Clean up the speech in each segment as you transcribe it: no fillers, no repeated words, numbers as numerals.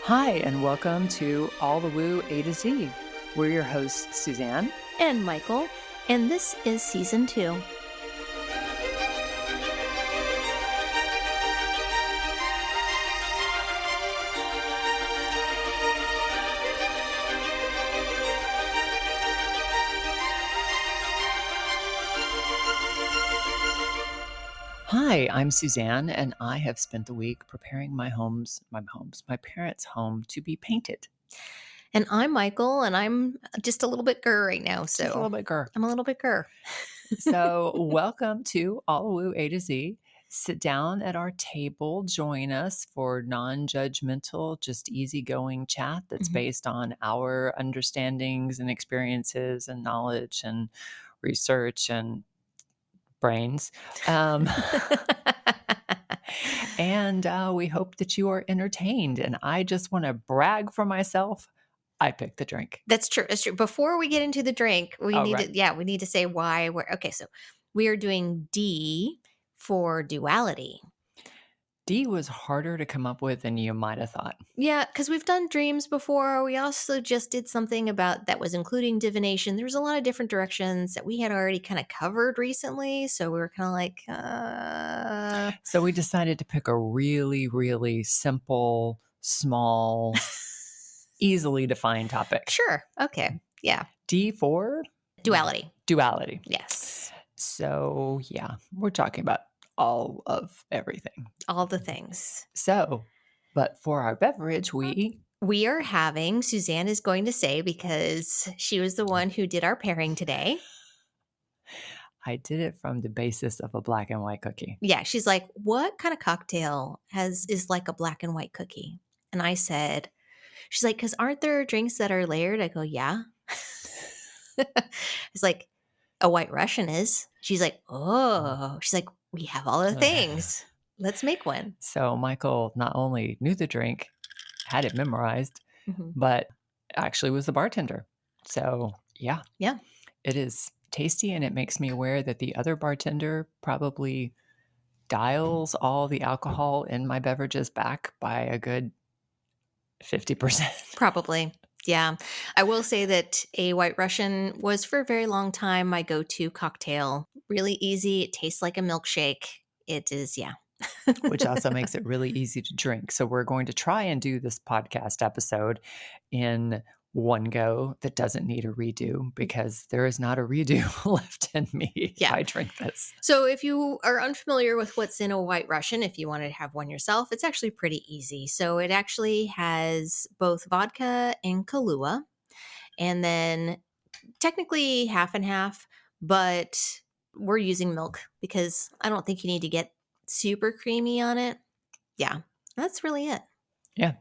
Hi, and welcome to All the Woo A to Z. We're your hosts, Suzanne. And Mychal, and this is season 2. Hi, I'm Suzanne, and I have spent the week preparing my parents' home to be painted. And I'm Mychal, and I'm just a little bit grr right now, Just a so little bit grr. I'm a little bit grr. So, welcome to All the Woo A to Z. Sit down at our table, join us for non-judgmental, just easygoing chat that's Mhm. based on our understandings and experiences and knowledge and research and brains. And we hope that you are entertained. And I just want to brag for myself. I picked the drink. That's true. That's true. Before we get into the drink, we Oh, need right. to we need to say why we're okay. So we are doing D for duality. D was harder to come up with than you might have thought. Yeah, because we've done dreams before. We also just did something about that was including divination. There was a lot of different directions that we had already kind of covered recently. So we were kind of like, So we decided to pick a really, really simple, small, easily defined topic. sure. Okay. Yeah. D for Duality. duality. Yes. So, yeah, we're talking about all of everything. All the things. So, but for our beverage, we We are having, Suzanne is going to say, because she was the one who did our pairing today. I did it from the basis of a black and white cookie. Yeah. She's like, what kind of cocktail is like a black and white cookie? And I said, she's like, because aren't there drinks that are layered? I go, yeah. It's like, a white Russian is. She's like, oh, she's like, we have all the things. Let's make one. So Mychal not only knew the drink, had it memorized, Mhm. but actually was the bartender. So, yeah. Yeah. It is tasty, and it makes me aware that the other bartender probably dials all the alcohol in my beverages back by a good 50%. Probably. Yeah. I will say that a white Russian was for a very long time my go to cocktail. Really easy. It tastes like a milkshake. It is, yeah. Which also makes it really easy to drink. So we're going to try and do this podcast episode in one go that doesn't need a redo, because there is not a redo left in me if Yeah. I drink this. So if you are unfamiliar with what's in a white Russian, if you wanted to have one yourself, it's actually pretty easy. So it actually has both vodka and Kahlua, and then technically half and half, but we're using milk because I don't think you need to get super creamy on it. Yeah, that's really it. Yeah.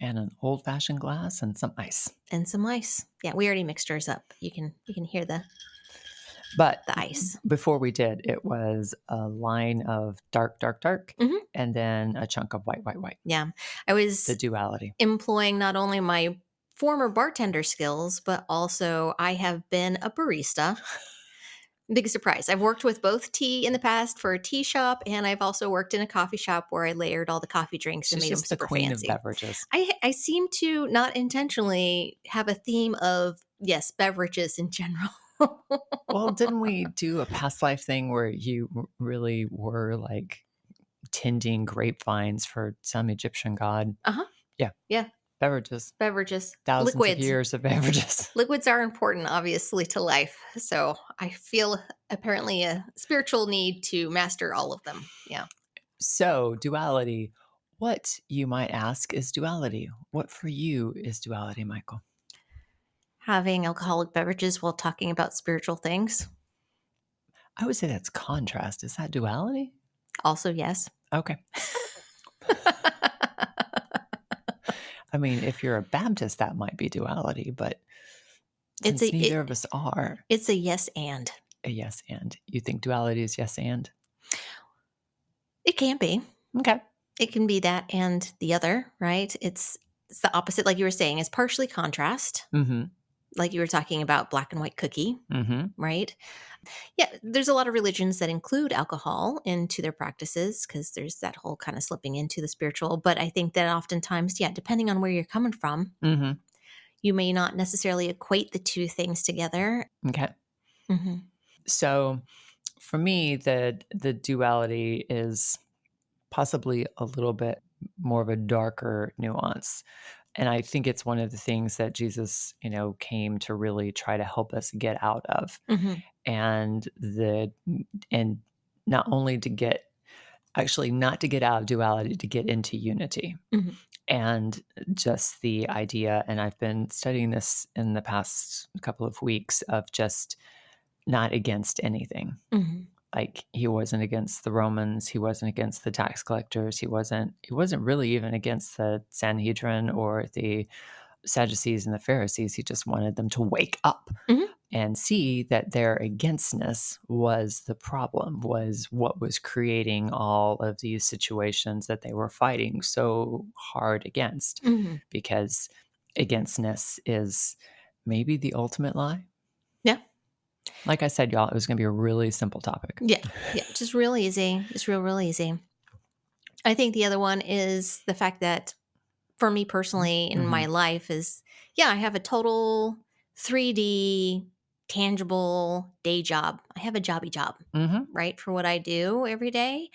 And an old fashioned glass and some ice. And some ice. Yeah, we already mixed ours up. You can hear But the ice. before we did, it was a line of dark, dark, dark, Mhm. and then a chunk of white, white, white. Yeah, I was The duality. employing not only my former bartender skills, but also I have been a barista. Big surprise. I've worked with both tea in the past for a tea shop, and I've also worked in a coffee shop where I layered all the coffee drinks and She's made them just the super queen fancy. of beverages. I seem to not intentionally have a theme of, yes, beverages in general. Well, didn't we do a past life thing where you really were like tending grapevines for some Egyptian god? Uh-huh. Yeah. Yeah. Beverages. Beverages. Thousands of Liquids. years of beverages. Liquids are important, obviously, to life. So I feel apparently a spiritual need to master all of them. Yeah. So, duality. What, you might ask, is duality? What for you is duality, Mychal? Having alcoholic beverages while talking about spiritual things. I would say that's contrast. Is that duality? Also, yes. Okay. I mean, if you're a Baptist, that might be duality, but It's since neither of us are, it's a yes and. a yes and. You think duality is yes and? It can be. Okay. It can be that and the other, right? It's the opposite, like you were saying. It's partially contrast. Mm-hmm. like you were talking about black and white cookie, Mhm. right? Yeah, there's a lot of religions that include alcohol into their practices because there's that whole kind of slipping into the spiritual. But I think that oftentimes, yeah, depending on where you're coming from, Mhm. you may not necessarily equate the two things together. Okay. Hmm. So for me, the duality is possibly a little bit more of a darker nuance. And I think it's one of the things that Jesus, came to really try to help us get out of. Hmm. And and not only to get actually not to get out of duality, to get into unity. Hmm. And just the idea, and I've been studying this in the past couple of weeks, of just not against anything. Hmm. Like, he wasn't against the Romans, he wasn't against the tax collectors, he wasn't really even against the Sanhedrin or the Sadducees and the Pharisees. He just wanted them to wake up Hmm. and see that their againstness was the problem, was what was creating all of these situations that they were fighting so hard against. Hmm. Because againstness is maybe the ultimate lie. Yeah. Like I said, y'all, it was going to be a really simple topic. Yeah. Yeah. Just real easy. Just real easy. I think the other one is the fact that for me personally in Hmm. my life is, yeah, I have a total 3D tangible day job. I have a jobby job, Hmm. right? For what I do every day.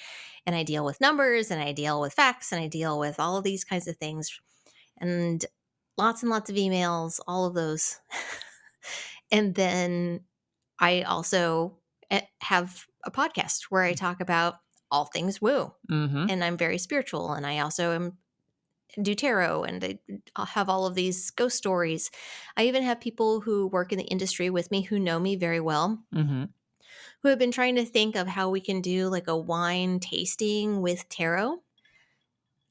And I deal with numbers and I deal with facts and I deal with all of these kinds of things and lots of emails, all of those. And then I also have a podcast where I talk about all things woo. Hmm. And I'm very spiritual. And I also do tarot and I'll have all of these ghost stories. I even have people who work in the industry with me who know me very well, Hmm. who have been trying to think of how we can do like a wine tasting with tarot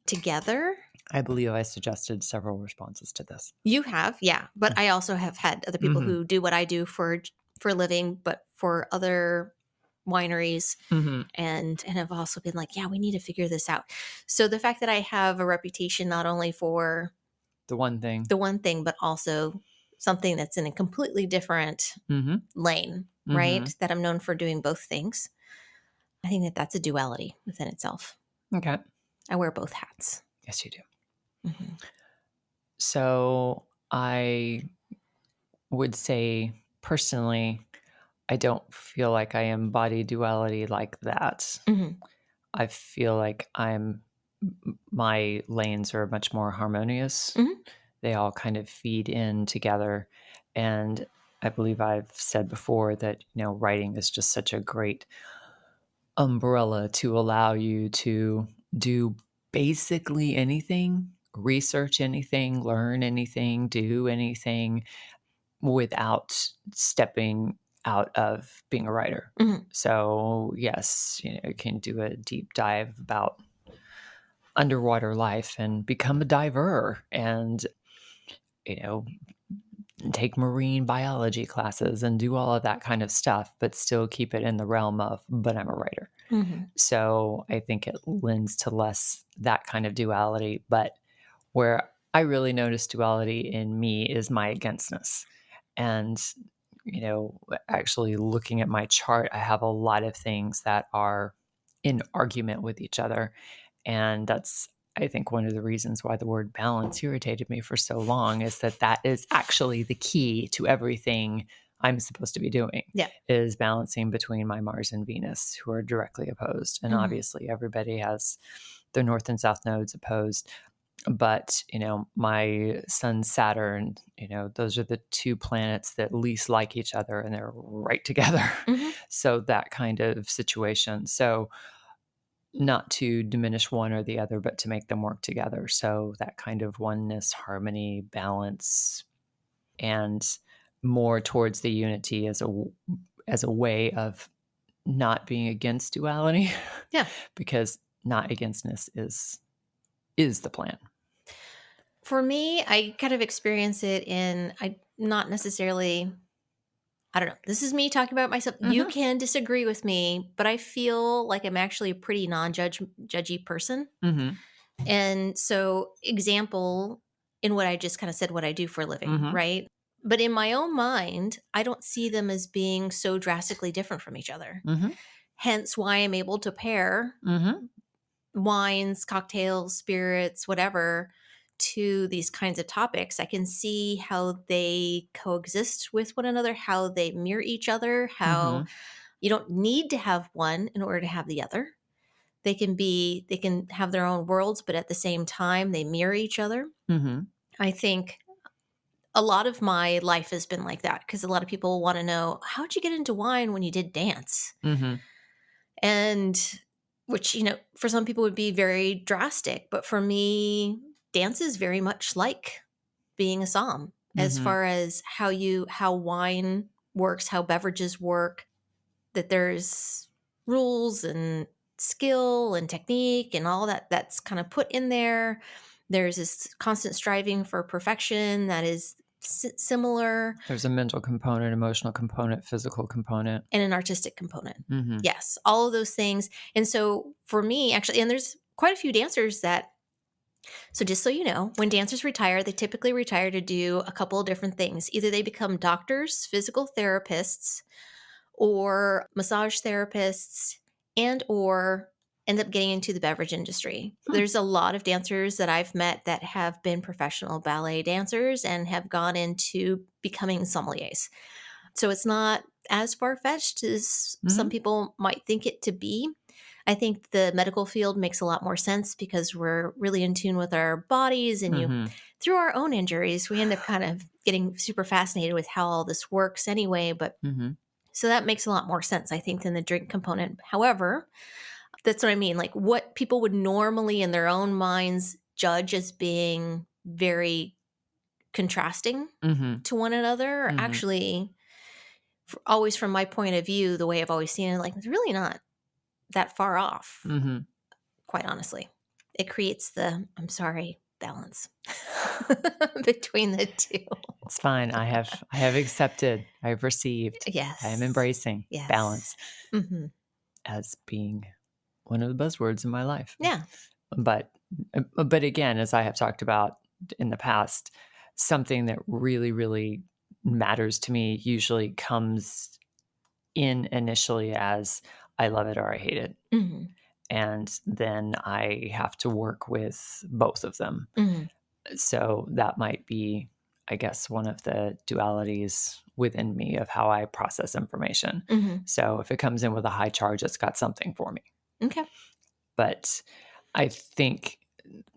together. I believe I suggested several responses to this. You have, yeah, but I also have had other people Hmm. who do what I do for a living, but for other wineries Hmm. and have also been like, yeah, we need to figure this out. So the fact that I have a reputation not only for The one thing. the one thing, but also something that's in a completely different Hmm. lane, Hmm. right? That I'm known for doing both things. I think that that's a duality within itself. Okay. I wear both hats. Yes, you do. Hmm. So I would say personally, I don't feel like I embody duality like that. Hmm. I feel like my lanes are much more harmonious. Hmm. They all kind of feed in together. And I believe I've said before that, writing is just such a great umbrella to allow you to do basically anything, research anything, learn anything, do anything without stepping out of being a writer. Hmm. So, yes, you can do a deep dive about underwater life and become a diver and, you know, take marine biology classes and do all of that kind of stuff, but still keep it in the realm of, but I'm a writer. Hmm. So I think it lends to less that kind of duality. But where I really notice duality in me is my againstness. And, actually looking at my chart, I have a lot of things that are in argument with each other. And that's, I think, one of the reasons why the word balance irritated me for so long, is that is actually the key to everything I'm supposed to be doing, Yeah. is balancing between my Mars and Venus, who are directly opposed. And Hmm. obviously everybody has their north and south nodes opposed. But, my sun, Saturn, those are the two planets that least like each other, and they're right together. Hmm. So that kind of situation. So not to diminish one or the other, but to make them work together. So that kind of oneness, harmony, balance, and more towards the unity as a way of not being against duality, Yeah. because not againstness is the plan. For me, I kind of experience it I not necessarily, I don't know. This is me talking about myself. You Hmm. can disagree with me, but I feel like I'm actually a pretty judgy person. Hmm. And so, example, in what I just kind of said, what I do for a living, Hmm. right? But in my own mind, I don't see them as being so drastically different from each other. Mhm. Hence why I'm able to pair Mhm. wines, cocktails, spirits, whatever, to these kinds of topics. I can see how they coexist with one another, how they mirror each other, how Mhm. you don't need to have one in order to have the other. They can have their own worlds, but at the same time, they mirror each other. Mhm. I think a lot of my life has been like that because a lot of people want to know, how'd you get into wine when you did dance? Mhm. And which, for some people would be very drastic, but for me, dance is very much like being a psalm as Mhm. far as how wine works, how beverages work, that there's rules and skill and technique and all that that's kind of put in there. There's this constant striving for perfection that is similar, There's a mental component, emotional component, physical component. and an artistic component. Mhm. Yes, all of those things. And so for me, actually, and there's quite a few dancers that, so just so you know, when dancers retire, they typically retire to do a couple of different things. Either they become doctors, physical therapists, or massage therapists, and or end up getting into the beverage industry. Hmm. There's a lot of dancers that I've met that have been professional ballet dancers and have gone into becoming sommeliers. So it's not as far fetched as some Mhm. people might think it to be. I think the medical field makes a lot more sense because we're really in tune with our bodies, and Mhm. through our own injuries, we end up kind of getting super fascinated with how all this works anyway. But Mhm. so that makes a lot more sense, I think, than the drink component. However, that's what I mean. Like what people would normally in their own minds judge as being very contrasting Mhm. to one another, are Mhm. actually, always from my point of view, the way I've always seen it, like it's really not that far off, Mhm. quite honestly. It creates the, I'm sorry, balance between the two. It's fine. I have accepted. I've received. I am Yes. embracing Yes. balance Hmm. as being one of the buzzwords in my life. Yeah. But but again, as I have talked about in the past, something that really, really matters to me usually comes in initially as I love it or I hate it. Hmm. And then I have to work with both of them. Hmm. So that might be, I guess, one of the dualities within me of how I process information. Hmm. So if it comes in with a high charge, it's got something for me. Okay. But I think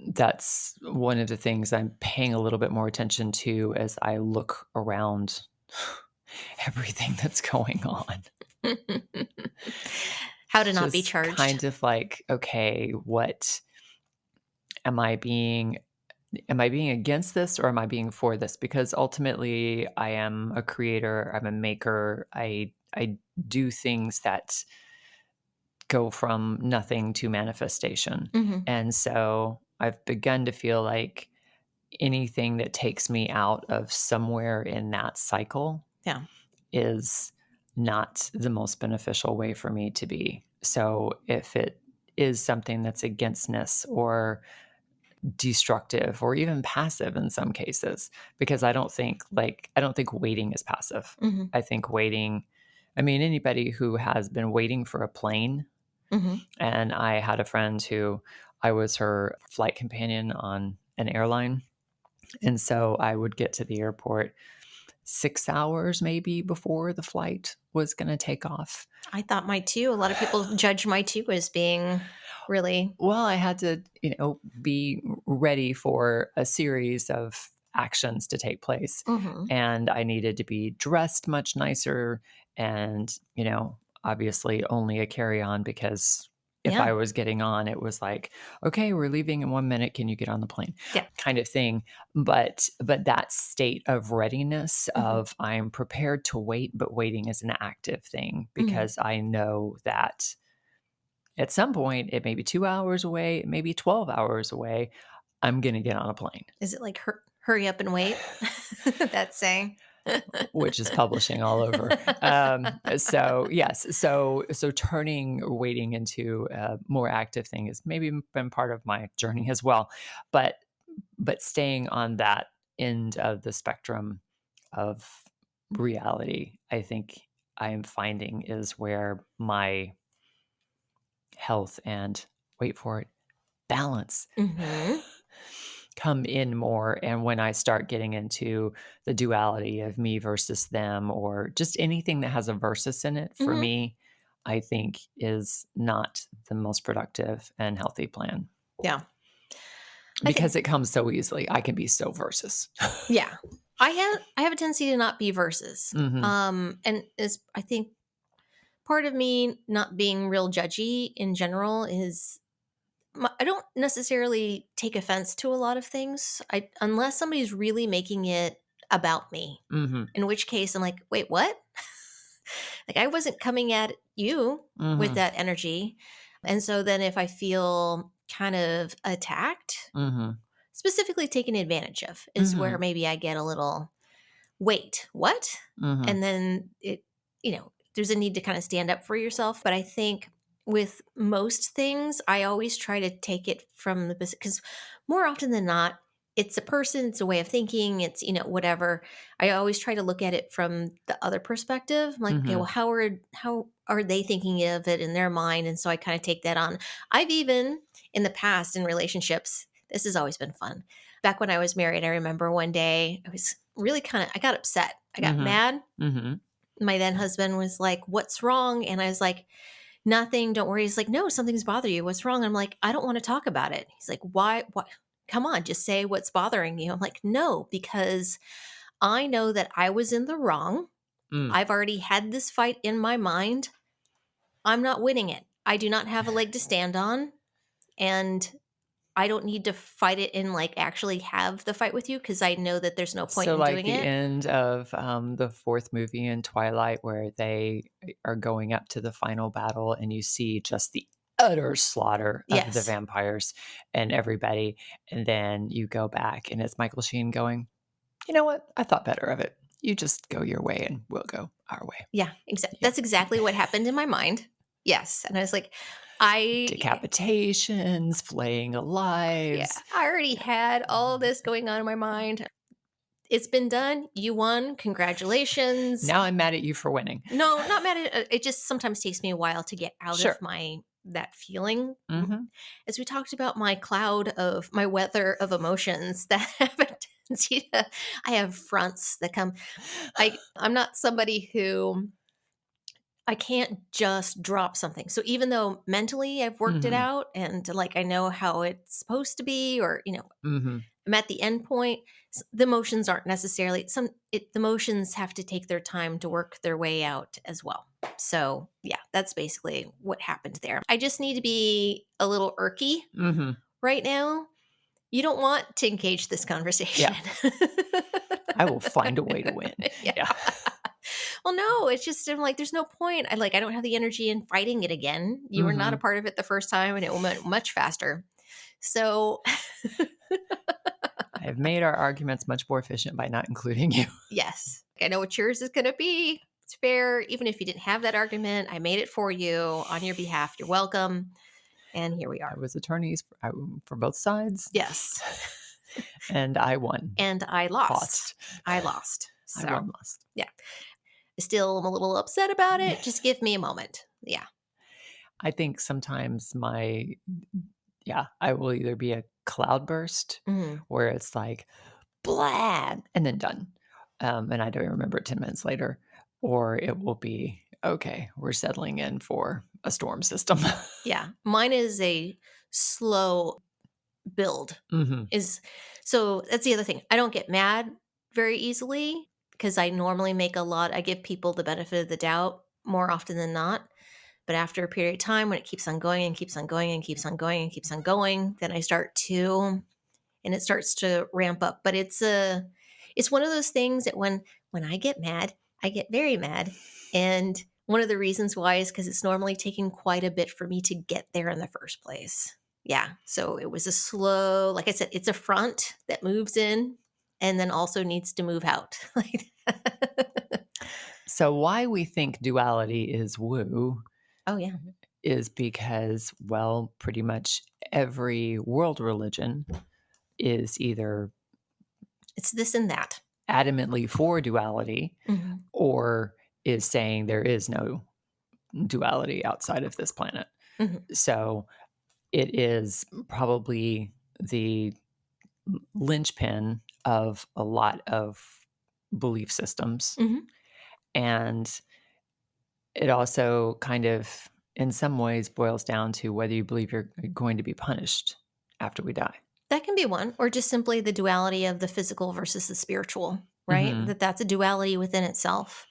that's one of the things I'm paying a little bit more attention to as I look around everything that's going on. How to not be Just charged. kind of like, okay, what am I being against this or am I being for this? Because ultimately I am a creator, I'm a maker. I do things that go from nothing to manifestation. Hmm. And so I've begun to feel like anything that takes me out of somewhere in that cycle Yeah. is not the most beneficial way for me to be. So if it is something that's againstness or destructive or even passive in some cases, because I don't think waiting is passive. Hmm. I think waiting, I mean, anybody who has been waiting for a plane, Hmm. and I had a friend who I was her flight companion on an airline. And so I would get to the airport 6 hours maybe before the flight was going to take off. I thought my two. A lot of people judge my two as being really. Well, I had to, be ready for a series of actions to take place. Hmm. And I needed to be dressed much nicer and, obviously only a carry on because if Yeah. I was getting on, it was like, okay, we're leaving in 1 minute. Can you get on the plane? Yeah. Kind of thing. But that state of readiness Hmm. of I'm prepared to wait, but waiting is an active thing Hmm. because I know that at some point, it may be 2 hours away, it may be 12 hours away, I'm gonna get on a plane, Is it like hurry up and wait? That saying. which is publishing all over. So, yes, so turning waiting into a more active thing has maybe been part of my journey as well, but staying on that end of the spectrum of reality, I think I am finding is where my health and, wait for it, balance Mhm. come in more. And when I start getting into the duality of me versus them, or just anything that has a versus in it, for Mhm. me, I think is not the most productive and healthy plan Yeah. I think because it comes so easily. I can be so versus. yeah. I have a tendency to not be versus. Hmm. And is I think part of me not being real judgy in general is I don't necessarily take offense to a lot of things. I unless somebody's really making it about me. Hmm. In which case I'm like, "Wait, what?" Like I wasn't coming at you with Hmm. that energy. And so then if I feel kind of attacked, Hmm. specifically taken advantage of, is where Hmm. maybe I get a little, "Wait, what?" Hmm. And then there's a need to kind of stand up for yourself. But I think with most things, I always try to take it from the because more often than not, it's a person, it's a way of thinking, it's whatever. I always try to look at it from the other perspective. I'm like, okay, well, Hmm. how are they thinking of it in their mind? And so I kind of take that on. I've even in the past in relationships, this has always been fun. Back when I was married, I remember one day I was really I got upset. I got Hmm. mad. Hmm. My then husband was like, "What's wrong?" And I was like, "Nothing, don't worry." He's like, "No, something's bothering you. What's wrong?" I'm like, "I don't want to talk about it." He's like, "Why? What? Come on, just say what's bothering you." I'm like, "No, because I know that I was in the wrong. Mm. I've already had this fight in my mind. I'm not winning it. I do not have a leg to stand on. And I don't need to fight it and like actually have the fight with you because I know that there's no point So, in like doing the it." end of the fourth movie in Twilight, where they are going up to the final battle, and you see just the utter slaughter of the Yes. vampires and everybody, and then you go back, and it's Michael Sheen going, "You know what? I thought better of it. You just go your way, and we'll go our way." Yeah, Yeah, that's exactly what happened in my mind. Yes, and I was like, I decapitations, flaying of yeah, lives. I already had all this going on in my mind. It's been done. You won. Congratulations. Now I'm mad at you for winning. No, not mad at it. It just sometimes takes me a while to get out of Sure. my that feeling. Hmm. As we talked about my weather of emotions that have a tendency to I have fronts that come. I'm not somebody who I can't just drop something. So even though mentally I've worked it Hmm. out and like I know how it's supposed to be, or Hmm. I'm at the end point, the emotions aren't necessarily the emotions have to take their time to work their way out as well. So yeah, that's basically what happened there. I just need to be a little irky Hmm. right now. You don't want to engage this conversation. Yeah. I will find a way to win. Yeah. Yeah. Well, no, it's just I'm like, there's no point. I don't have the energy in fighting it again. You were not a Mhm. part of it the first time, and it went much faster. So, I have made our arguments much more efficient by not including you. yes, I know what yours is going to be. It's fair. Even if you didn't have that argument, I made it for you on your behalf. You're welcome. And here we I are. was attorneys for both sides, Yes. and I won. And I lost. Lost. I lost. I So, won, lost. yeah. Still, I'm a little upset about it. Just give me a moment. Yeah. I think sometimes I will either be a cloudburst Mhm. where it's like, "Blah," and then done. And I don't remember it 10 minutes later, or it will be, "Okay, we're settling in for a storm system." Yeah. Mine is a slow build. Mhm. Is so that's the other thing. I don't get mad very easily because I normally I give people the benefit of the doubt more often than not. But after a period of time when it keeps on going and keeps on going and keeps on going and keeps on going, then I start to and it starts to ramp up. But it's one of those things that when I get mad, I get very mad. And one of the reasons why is because it's normally taking quite a bit for me to get there in the first place. Yeah. So it was a slow, like I said, it's a front that moves in and then also needs to move out. Like So why we think duality is woo oh yeah. is because, well, pretty much every world religion is either It's this and that. adamantly for duality Mhm. or is saying there is no duality outside of this planet. Mhm. So it is probably the linchpin of a lot of belief systems. Mhm. And it also kind of, in some ways, boils down to whether you believe you're going to be punished after we die. That can be one, or just simply the duality of the physical versus the spiritual, right? Mhm. That's a duality within itself.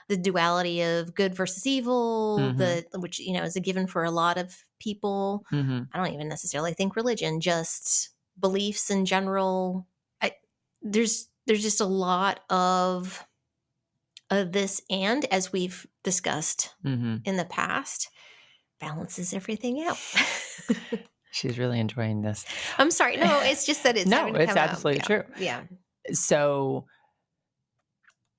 The duality of good versus evil, Mhm. which is a given for a lot of people. Mhm. I don't even necessarily think religion, just beliefs in general. There's just a lot of this, and as we've discussed Mhm. in the past, balances everything out. She's really enjoying this. I'm sorry. No, it's just that it's No, having to it's come out. absolutely Yeah. true. Yeah. So,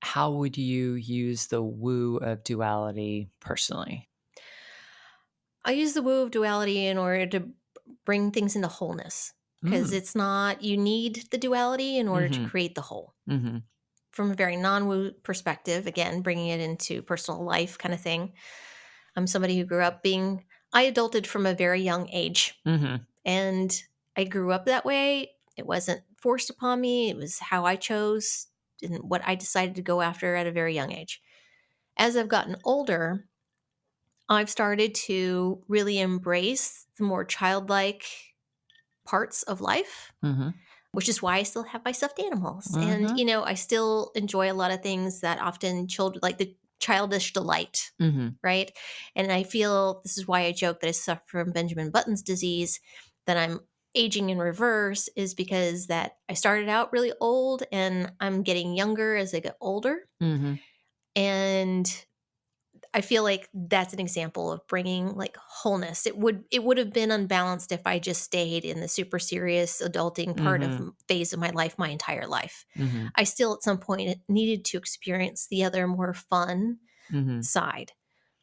how would you use the woo of duality personally? I use the woo of duality in order to bring things into wholeness, because Mm. it's not, you need the duality in order to Mhm. create the whole. Mhm. From a very non woo perspective, again, bringing it into personal life kind of thing. I'm somebody who grew up I adulted from a very young age, Mhm. and I grew up that way. It wasn't forced upon me, it was how I chose and what I decided to go after at a very young age. As I've gotten older, I've started to really embrace the more childlike parts of life, Mhm. which is why I still have my stuffed animals. And, Mhm. I still enjoy a lot of things that often children like the childish delight, Mhm. right? And I feel this is why I joke that I suffer from Benjamin Button's disease, that I'm aging in reverse, is because that I started out really old and I'm getting younger as I get older. Mhm. And I feel like that's an example of bringing like wholeness. It would have been unbalanced if I just stayed in the super serious adulting part of Mhm. phase of my life my entire life. Mhm. I still at some point needed to experience the other more fun Mhm. side.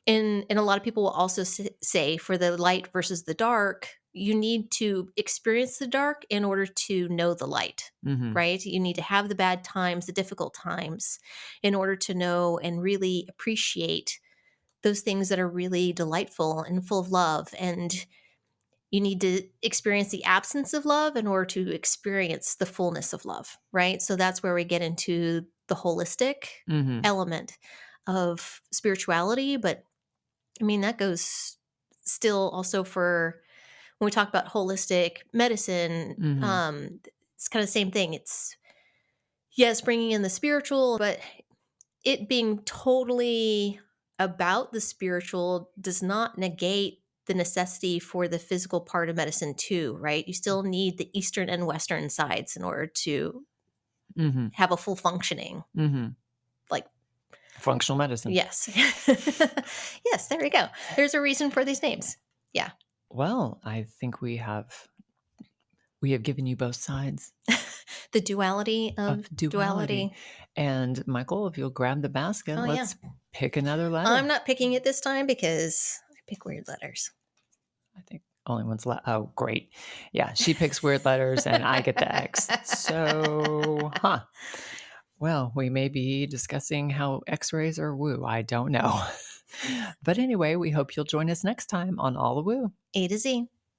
And a lot of people will also say for the light versus the dark, you need to experience the dark in order to know the light. Mhm. Right? You need to have the bad times, the difficult times, in order to know and really appreciate those things that are really delightful and full of love. And you need to experience the absence of love in order to experience the fullness of love, right? So that's where we get into the holistic Mhm. element of spirituality. But I mean, that goes still also for when we talk about holistic medicine. Mhm. It's kind of the same thing. It's, yes, bringing in the spiritual, but it being totally about the spiritual does not negate the necessity for the physical part of medicine too, right? You still need the eastern and western sides in order to Mhm. have a full functioning, Mhm. like, Functional medicine. yes. Yes, there we go. There's a reason for these names. Yeah. Well, I think we have given you both sides The duality of of duality. duality. And Michael, if you'll grab the basket, Oh, yeah. let's pick another I'm letter. not picking it this time because I pick weird letters. I think only one's left. Oh, great. Yeah, she picks weird letters and I get the X. So, huh. Well, we may be discussing how X-rays are woo. I don't know. But anyway, we hope you'll join us next time on All the Woo. A to Z.